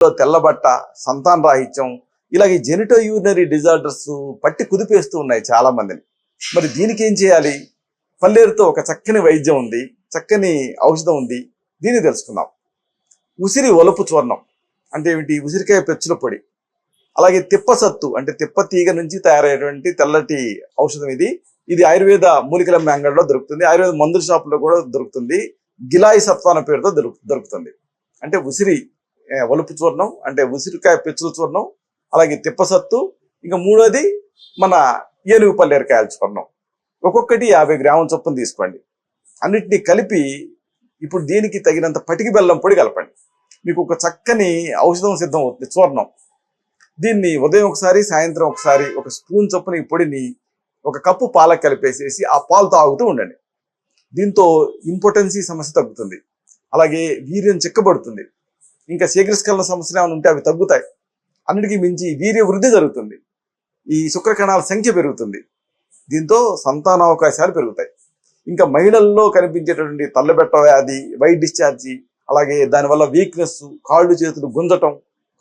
తెల్లబట్ట, సంతాన రాహిత్యం, ఇలాగే జెనిటో యూరినరీ డిజార్డర్స్ పట్టి కుదిపేస్తూ ఉన్నాయి చాలా మందిని. మరి దీనికి ఏం చేయాలి? పల్లేరుతో ఒక చక్కని వైద్యం ఉంది, చక్కని ఔషధం ఉంది. దీన్ని తెలుసుకుందాం. ఉసిరి ఒలుపు చూర్ణం అంటే ఏమిటి? ఉసిరికాయ పెచ్చుల పొడి. అలాగే తిప్పసత్తు అంటే తిప్ప తీగ నుంచి తయారయ్యేటువంటి తెల్లటి ఔషధం ఇది ఆయుర్వేద మూలికల మ్యాంగడ్లో దొరుకుతుంది. ఆయుర్వేద మందుల షాపులో కూడా దొరుకుతుంది. గిలాయి సత్వాన పేరుతో దొరుకుతుంది. అంటే ఉసిరి ఒలుపు చూర్ణం అంటే ఉసిరికాయ పెచ్చుల చూర్ణం, అలాగే తిప్పసత్తు, ఇంకా మూడోది మన ఏనుగు పల్లేరుకాయల చూర్ణం. ఒక్కొక్కటి 50 గ్రాముల చొప్పున తీసుకోండి. అన్నిటినీ కలిపి ఇప్పుడు దీనికి తగినంత పటికి బెల్లం పొడి కలపండి. మీకు ఒక చక్కని ఔషధం సిద్ధం అవుతుంది, చూర్ణం. దీన్ని ఉదయం ఒకసారి, సాయంత్రం ఒకసారి ఒక స్పూన్ చొప్పున ఈ పొడిని ఒక కప్పు పాలకు కలిపేసేసి ఆ పాలు తాగుతూ ఉండండి. దీంతో ఇంపార్టెన్సీ సమస్య తగ్గుతుంది, అలాగే వీర్యం చిక్కబడుతుంది. ఇంకా శీఘ్రస్ఖలన సమస్యలు ఏమైనా ఉంటే అవి తగ్గుతాయి. అన్నిటికీ మించి వీర్య వృద్ధి జరుగుతుంది, ఈ శుక్రకణాల సంఖ్య పెరుగుతుంది. దీంతో సంతానావకాశాలు పెరుగుతాయి. ఇంకా మహిళల్లో కనిపించేటటువంటి తల్లబెట్ట వ్యాధి, వైట్ డిశ్చార్జి, అలాగే దానివల్ల వీక్నెస్, కాళ్ళు చేతులు గుంజటం,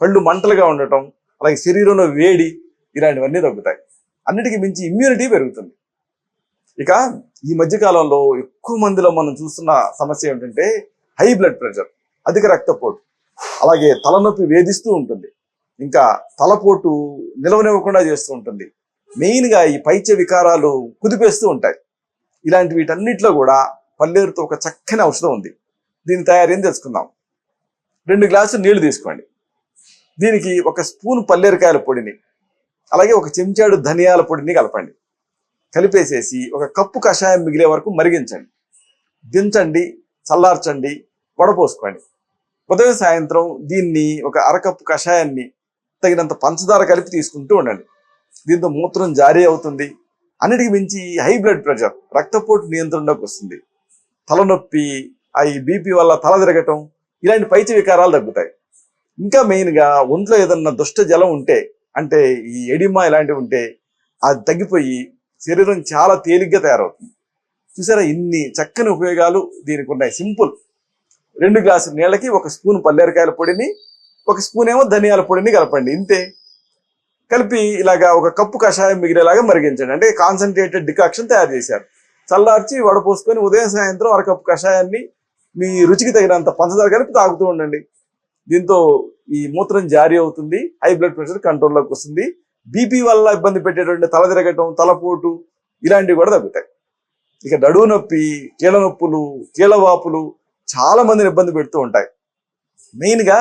కళ్ళు మంటలుగా ఉండటం, అలాగే శరీరంలో వేడి, ఇలాంటివన్నీ తగ్గుతాయి. అన్నిటికీ మించి ఇమ్యూనిటీ పెరుగుతుంది. ఇక ఈ మధ్యకాలంలో ఎక్కువ మందిలో మనం చూస్తున్న సమస్య ఏమిటంటే హై బ్లడ్ ప్రెషర్, అధిక రక్తపోటు, అలాగే తలనొప్పి వేధిస్తూ ఉంటుంది. ఇంకా తలపోటు నిలవనివ్వకుండా చేస్తూ ఉంటుంది. మెయిన్గా ఈ పైత్య వికారాలు కుదిపేస్తూ ఉంటాయి. ఇలాంటి వీటన్నిటిలో కూడా పల్లేరుతో ఒక చక్కని ఔషధం ఉంది. దీని తయారీ ఏం తెలుసుకుందాం. 2 గ్లాసులు నీళ్లు తీసుకోండి. దీనికి 1 స్పూన్ పల్లేరుకాయల పొడిని, అలాగే 1 చెంచాడు ధనియాల పొడిని కలపండి. కలిపేసేసి 1 కప్పు కషాయం మిగిలే వరకు మరిగించండి. దించండి, చల్లార్చండి, వడపోసుకోండి. ఉదయం సాయంత్రం దీన్ని 1 అరకప్పు కషాయాన్ని తగినంత పంచదార కలిపి తీసుకుంటూ ఉండండి. దీంతో మూత్రం జారీ అవుతుంది. అన్నిటికి మించి హై బ్లడ్ ప్రెషర్, రక్తపోటు నియంత్రణలోకి వస్తుంది. తలనొప్పి, ఈ బీపీ వల్ల తల తిరగటం, ఇలాంటి పైత్య వికారాలు తగ్గుతాయి. ఇంకా మెయిన్గా ఒంట్లో ఏదన్నా దుష్ట జలం ఉంటే, అంటే ఈ ఎడిమా ఇలాంటివి ఉంటే అది తగ్గిపోయి శరీరం చాలా తేలిగ్గా తయారవుతుంది. చూసారా, ఇన్ని చక్కని ఉపయోగాలు దీనికి ఉన్నాయి. సింపుల్. 2 గ్లాసుల నీళ్ళకి 1 స్పూన్ పల్లేరుకాయల పొడిని, 1 స్పూన్ ఏమో ధనియాల పొడిని కలపండి. ఇంతే. కలిపి ఇలాగా 1 కప్పు కషాయం మిగిలేలాగా మరిగించండి. అంటే కాన్సన్ట్రేటెడ్ డికాక్షన్ తయారు చేశారు. చల్లార్చి వడపోసుకొని ఉదయం సాయంత్రం 1 కప్పు కషాయాన్ని మీ రుచికి తగినంత పంచదార కలిపి తాగుతూ ఉండండి. దీంతో ఈ మూత్రం జారీ అవుతుంది, హై బ్లడ్ ప్రెషర్ కంట్రోల్లోకి వస్తుంది. బీపీ వల్ల ఇబ్బంది పెట్టేటువంటి తల తిరగటం, తలపోటు, ఇలాంటివి కూడా తగ్గుతాయి. ఇక నడువు నొప్పి, కీళ్ళ నొప్పులు, కీళ్ళవాపులు చాలా మందిని ఇబ్బంది పెడుతూ ఉంటాయి. మెయిన్గా